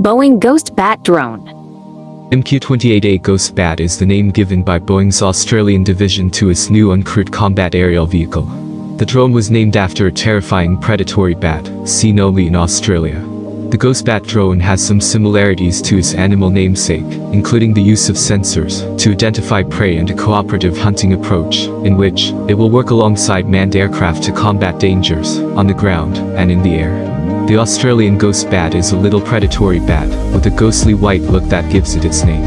Boeing Ghost Bat Drone. MQ-28 Ghost Bat is the name given by Boeing's Australian division to its new uncrewed combat aerial vehicle. The drone was named after a terrifying predatory bat, seen only in Australia. The Ghost Bat drone has some similarities to its animal namesake, including the use of sensors to identify prey and a cooperative hunting approach, in which it will work alongside manned aircraft to combat dangers on the ground and in the air. The Australian Ghost Bat is a little predatory bat with a ghostly white look that gives it its name.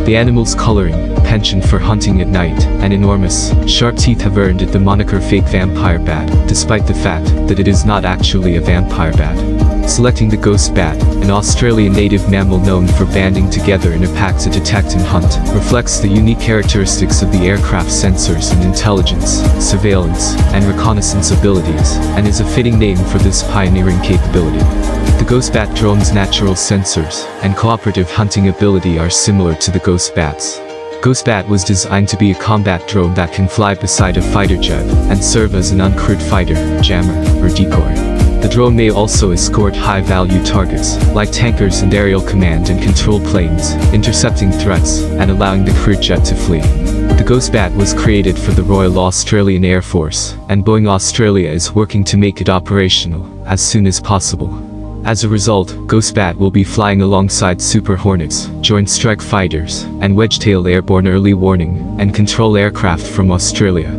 The animal's coloring, penchant for hunting at night, and enormous, sharp teeth have earned it the moniker fake vampire bat, despite the fact that it is not actually a vampire bat. Selecting the Ghost Bat, an Australian native mammal known for banding together in a pack to detect and hunt, reflects the unique characteristics of the aircraft's sensors and intelligence, surveillance, and reconnaissance abilities, and is a fitting name for this pioneering capability. The Ghost Bat drone's natural sensors and cooperative hunting ability are similar to the Ghost Bat's. Ghost Bat was designed to be a combat drone that can fly beside a fighter jet and serve as an uncrewed fighter, jammer, or decoy. The drone may also escort high-value targets, like tankers and aerial command and control planes, intercepting threats and allowing the crewed jet to flee. The Ghost Bat was created for the Royal Australian Air Force, and Boeing Australia is working to make it operational as soon as possible. As a result, Ghost Bat will be flying alongside Super Hornets, Joint Strike Fighters, and Wedgetail airborne early warning and control aircraft from Australia.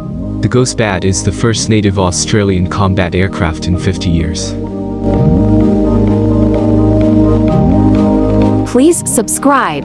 The Ghost Bat is the first native Australian combat aircraft in 50 years. Please subscribe.